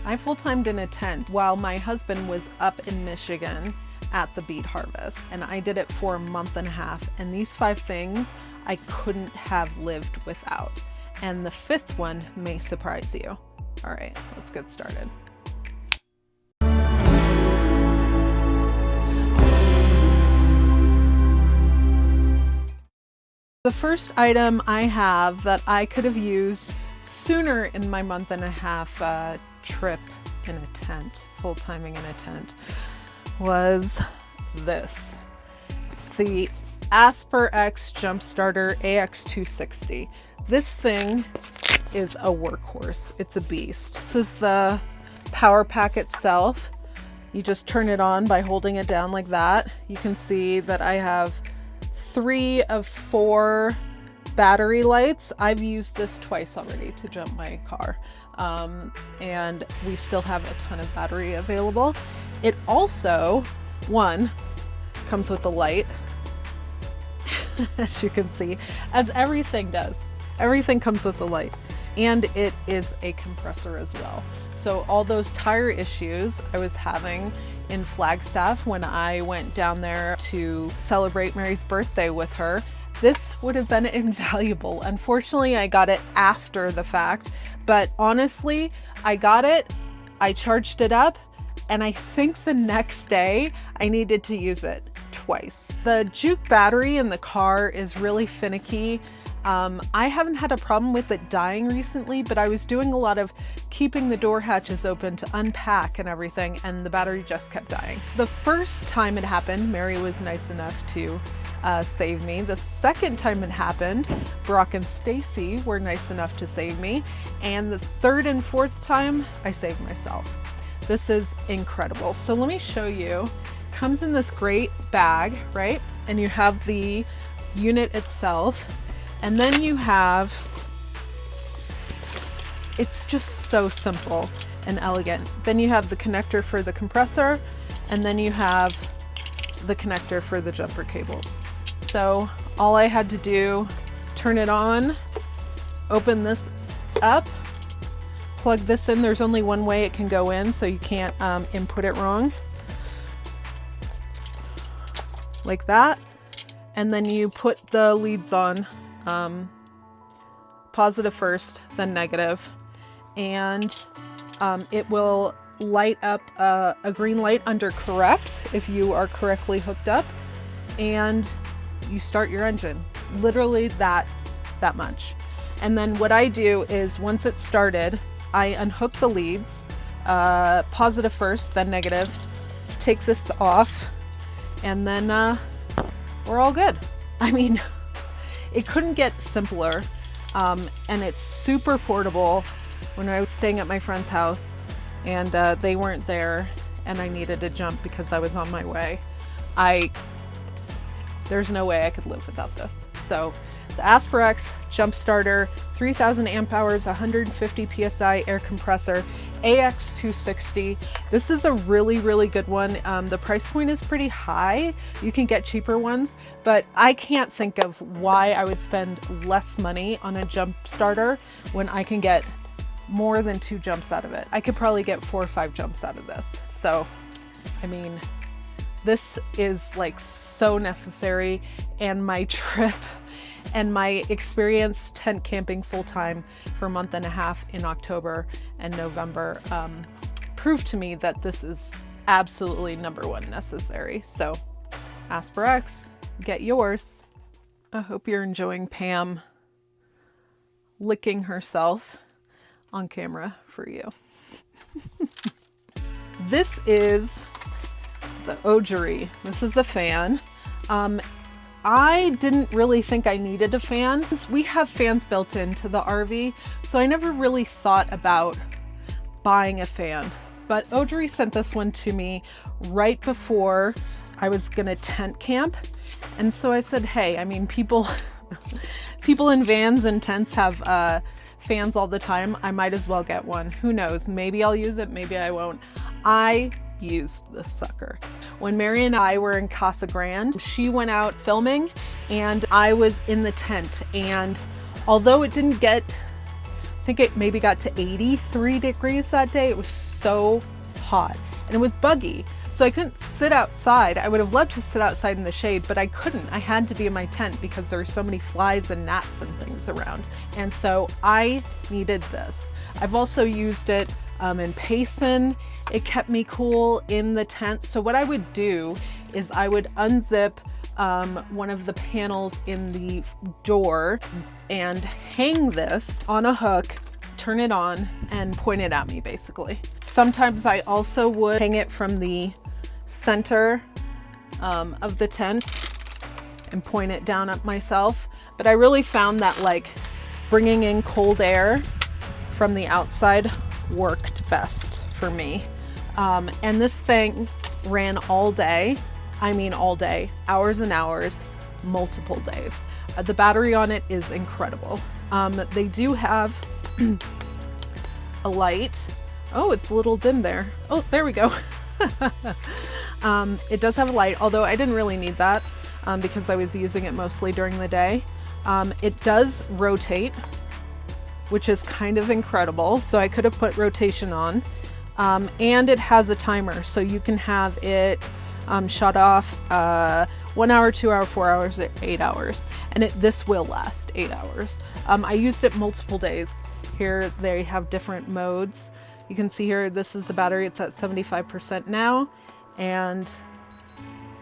I full-timed in a tent while my husband was up in Michigan at the beet harvest, and I did it for a month and a half, and these 5 things I couldn't have lived without. And the 5th one may surprise you. All right, let's get started. The first item I have that I could have used sooner in my month and a half trip in a tent, full-timing in a tent, was this. It's the AsperX Jump Starter AX260. This thing is a workhorse. It's a beast. This is the power pack itself. You just turn it on by holding it down like that. You can see that I have 3 of 4 battery lights. I've used this twice already to jump my car, and we still have a ton of battery available. It also, one, comes with a light, as you can see, as everything does. Everything comes with a light, and it is a compressor as well. So all those tire issues I was having in Flagstaff when I went down there to celebrate Mary's birthday with her, this would have been invaluable. Unfortunately, I got it after the fact, but honestly, I got it, I charged it up, and I think the next day I needed to use it twice. The Juke battery in the car is really finicky. I haven't had a problem with it dying recently, but I was doing a lot of keeping the door hatches open to unpack and everything, and the battery just kept dying. The first time it happened, Mary was nice enough to save me. The second time it happened, Brock and Stacy were nice enough to save me. And the 3rd and 4th time, I saved myself. This is incredible. So let me show you. Comes in this great bag, right? And you have the unit itself. And then you have, it's just so simple and elegant. Then you have the connector for the compressor, and then you have the connector for the jumper cables. So all I had to do, turn it on, open this up, plug this in. There's only one way it can go in, so you can't input it wrong. Like that. And then you put the leads on. Positive first, then negative, and it will light up a green light under correct if you are correctly hooked up, and you start your engine. Literally that much. And then what I do is, once it's started, I unhook the leads, positive first, then negative, take this off, and then we're all good. I mean, it couldn't get simpler, and it's super portable. When I was staying at my friend's house and they weren't there and I needed to jump because I was on my way, there's no way I could live without this. So the AsperX Jump Starter, 3000 amp hours, 150 PSI air compressor, AX260. This is a really, really good one. The price point is pretty high. You can get cheaper ones, but I can't think of why I would spend less money on a jump starter when I can get more than 2 jumps out of it. I could probably get 4 or 5 jumps out of this. So, I mean, this is like so necessary, and my trip and my experience tent camping full-time for a month and a half in October and November proved to me that this is absolutely #1 necessary. So AsperX, get yours. I hope you're enjoying Pam licking herself on camera for you. This is the OGERY. This is a fan. I didn't really think I needed a fan. We have fans built into the RV, so I never really thought about buying a fan. But OGERY sent this one to me right before I was gonna tent camp. And so I said, hey, I mean, people in vans and tents have fans all the time. I might as well get one. Who knows? Maybe I'll use it, maybe I won't. I used this sucker. When Mary and I were in Casa Grande, she went out filming and I was in the tent, and although it didn't get think it maybe got to 83 degrees that day. It was so hot and it was buggy. So I couldn't sit outside. I would have loved to sit outside in the shade, but I couldn't. I had to be in my tent because there were so many flies and gnats and things around. And so I needed this. I've also used it in Payson. It kept me cool in the tent. So what I would do is I would unzip one of the panels in the door and hang this on a hook, turn it on, and point it at me basically. Sometimes I also would hang it from the center of the tent and point it down at myself. But I really found that like bringing in cold air from the outside worked best for me. And this thing ran all day. I mean all day, hours and hours, multiple days. The battery on it is incredible. They do have a light. Oh, it's a little dim there. Oh, there we go. It does have a light, although I didn't really need that because I was using it mostly during the day. It does rotate, which is kind of incredible. So I could have put rotation on. And it has a timer, so you can have it shut off 1 hour, 2 hour, 4 hours, 8 hours. And this will last 8 hours. I used it multiple days. Here they have different modes. You can see here, this is the battery. It's at 75% now. And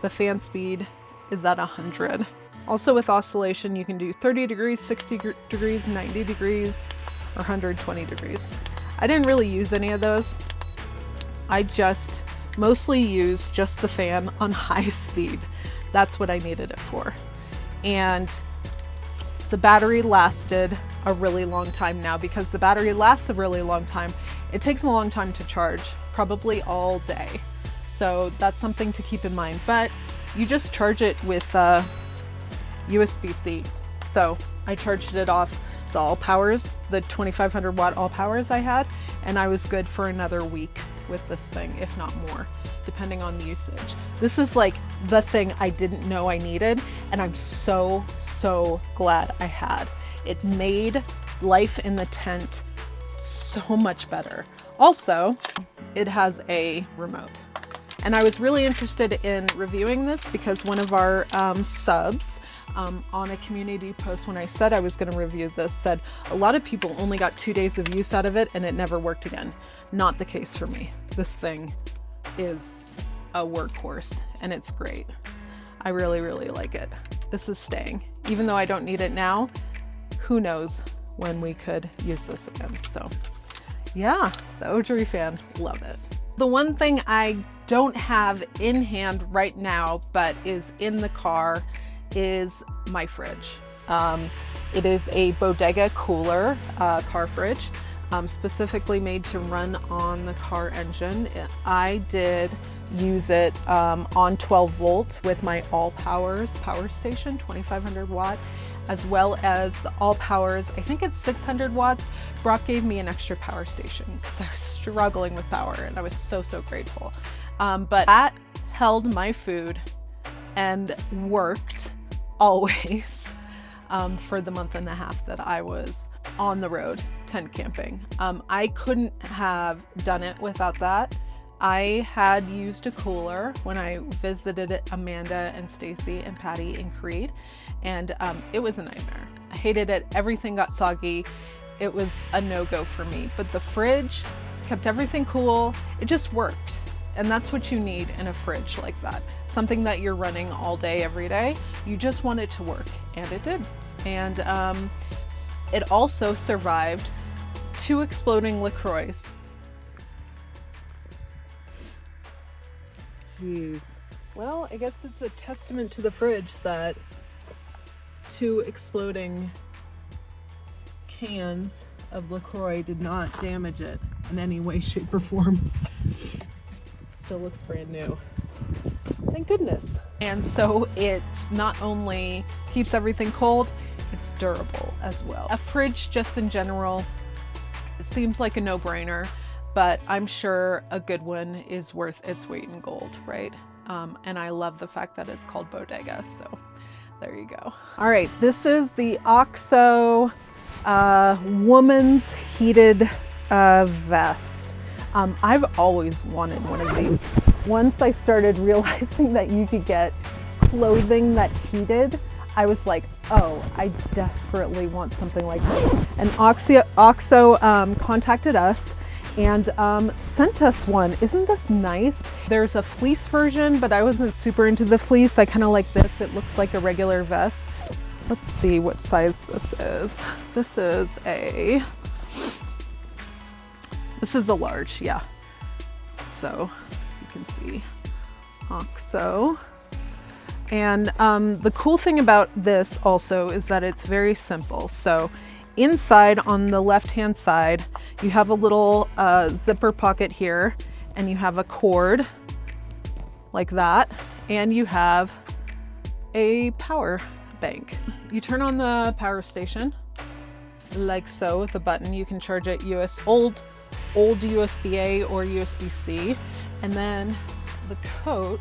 the fan speed is at 100. Also with oscillation, you can do 30 degrees, 60 degrees, 90 degrees, or 120 degrees. I didn't really use any of those. I just mostly use just the fan on high speed. That's what I needed it for. And the battery lasted a really long time now. Because the battery lasts a really long time, it takes a long time to charge, probably all day. So that's something to keep in mind. But you just charge it with USB-C. So I charged it off the all powers, the 2500 watt all powers I had, and I was good for another week with this thing, if not more, depending on usage. This is like the thing I didn't know I needed, and I'm so glad I had. It made life in the tent so much better. Also, it has a remote. And I was really interested in reviewing this because one of our subs on a community post, when I said I was going to review this, said a lot of people only got 2 days of use out of it and it never worked again. Not the case for me. This thing is a workhorse and it's great. I really like it. This is staying. Even though I don't need it now, who knows when we could use this again. So yeah, the OGERY fan, love it. The one thing I don't have in hand right now, but is in the car, is my fridge. It is a BODGEGACOOLER car fridge, specifically made to run on the car engine. I did use it on 12 volt with my all powers power station, 2500 watt, as well as the all powers, I think it's 600 watts. Brock gave me an extra power station because I was struggling with power and I was so grateful. But that held my food and worked always for the month and a half that I was on the road tent camping. I couldn't have done it without that. I had used a cooler when I visited Amanda and Stacy and Patty in Creed, and it was a nightmare. I hated it. Everything got soggy. It was a no-go for me. But the fridge kept everything cool. It just worked. And that's what you need in a fridge like that. Something that you're running all day, every day. You just want it to work, and it did. And it also survived 2 exploding LaCroix. Well, I guess it's a testament to the fridge that 2 exploding cans of LaCroix did not damage it in any way, shape, or form. Still looks brand new. Thank goodness. And so it not only keeps everything cold, it's durable as well. A fridge just in general, it seems like a no-brainer, but I'm sure a good one is worth its weight in gold, right? And I love the fact that it's called Bodega, so there you go. All right, this is the AUXO woman's heated vest. I've always wanted one of these. Once I started realizing that you could get clothing that heated, I was like, oh, I desperately want something like this. And AUXO contacted us and sent us one. Isn't this nice? There's a fleece version, but I wasn't super into the fleece. I kind of like this. It looks like a regular vest. Let's see what size this is. This is a large, yeah. So you can see AUXO. And the cool thing about this also is that it's very simple. So inside on the left-hand side, you have a little zipper pocket here, and you have a cord like that, and you have a power bank. You turn on the power station like so with a button. You can charge it old USB-A or USB-C, and then the coat,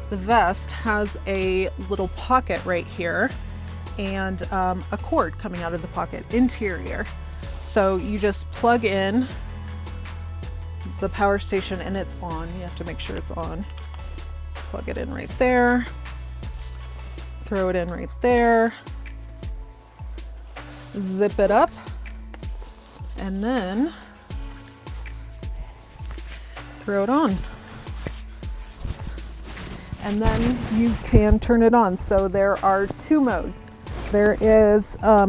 the vest, has a little pocket right here and a cord coming out of the pocket, interior. So you just plug in the power station and it's on. You have to make sure it's on. Plug it in right there. Throw it in right there. Zip it up. And then throw it on. And then you can turn it on. So there are two modes. There is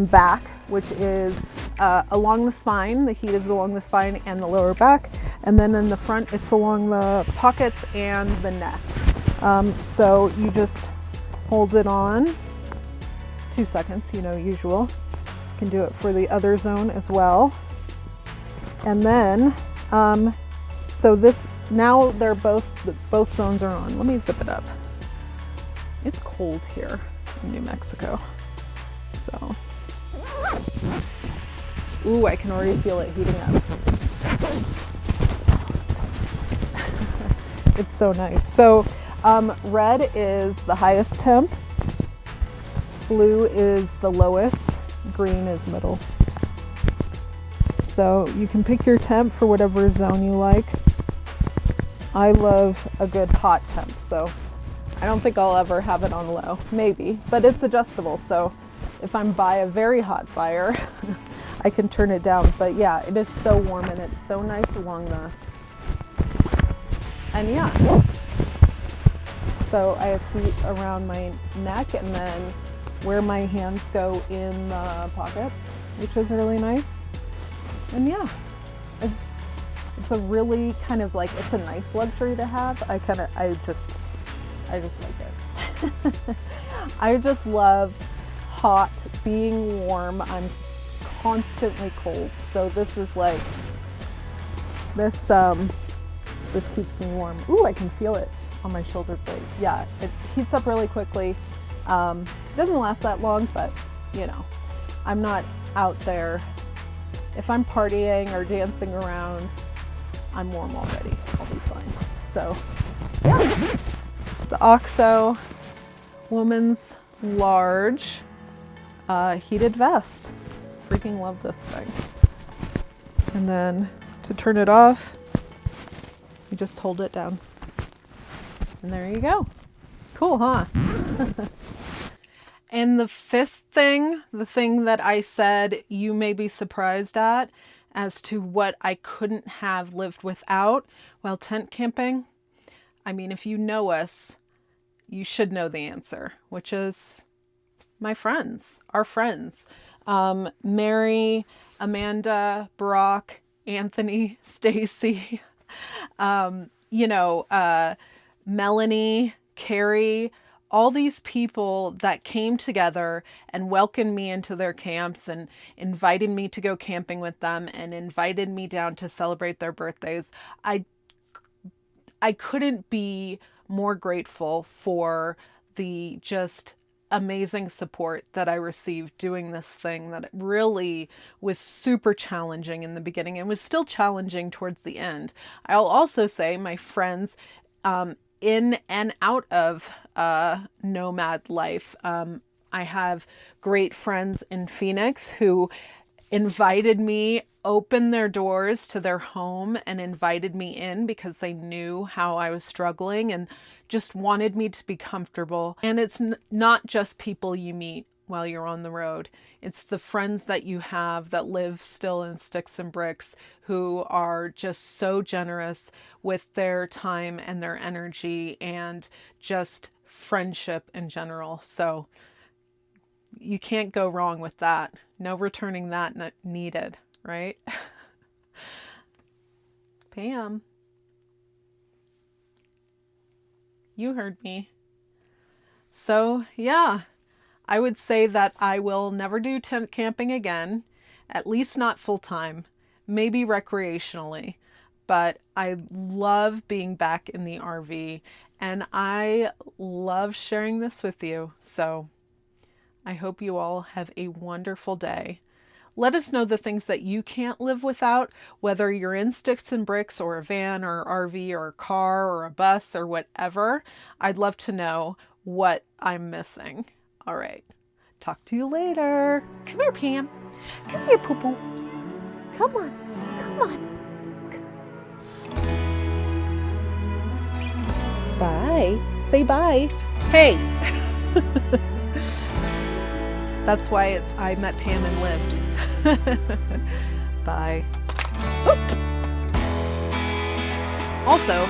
back, which is along the spine. The heat is along the spine and the lower back. And then in the front, it's along the pockets and the neck. So you just hold it on 2 seconds, usual. You can do it for the other zone as well. And then, so this, now they're both zones are on. Let me zip it up. It's cold here in New Mexico. So, ooh, I can already feel it heating up. It's so nice. So, red is the highest temp, blue is the lowest, green is middle. So you can pick your temp for whatever zone you like. I love a good hot temp, so I don't think I'll ever have it on low. Maybe, but it's adjustable. So if I'm by a very hot fire, I can turn it down. But yeah, it is so warm and it's so nice along the, and yeah. So I have heat around my neck and then where my hands go in the pockets, which is really nice. And yeah, it's a really kind of like, it's a nice luxury to have. I just like it. I just love hot, being warm. I'm constantly cold. So this is like, this keeps me warm. Ooh, I can feel it on my shoulder blade. Yeah, it heats up really quickly. It doesn't last that long, but I'm not out there. If I'm partying or dancing around, I'm warm already. I'll be fine. So, yeah. The AUXO woman's large heated vest. Freaking love this thing. And then to turn it off, you just hold it down. And there you go. Cool, huh? And the fifth thing, the thing that I said you may be surprised at as to what I couldn't have lived without while tent camping. I mean, if you know us, you should know the answer, which is my friends, our friends. Mary, Amanda, Brock, Anthony, Stacy, Melanie, Carrie, all these people that came together and welcomed me into their camps and invited me to go camping with them and invited me down to celebrate their birthdays. I couldn't be more grateful for the just amazing support that I received doing this thing that really was super challenging in the beginning and was still challenging towards the end. I'll also say my friends in and out of nomad life, I have great friends in Phoenix who invited me, opened their doors to their home and invited me in because they knew how I was struggling and just wanted me to be comfortable. And it's not just people you meet while you're on the road. It's the friends that you have that live still in sticks and bricks who are just so generous with their time and their energy and just friendship in general. So you can't go wrong with that. No returning that needed, right? Pam, you heard me. So yeah, I would say that I will never do tent camping again, at least not full time, maybe recreationally. But I love being back in the RV and I love sharing this with you. So I hope you all have a wonderful day. Let us know the things that you can't live without, whether you're in sticks and bricks or a van or RV or a car or a bus or whatever. I'd love to know what I'm missing. All right. Talk to you later. Come here, Pam. Come here, Poo Poo. Come on. Come on. Bye. Say bye. Hey. That's why it's I met Pam and lived. Bye. Oop. Also,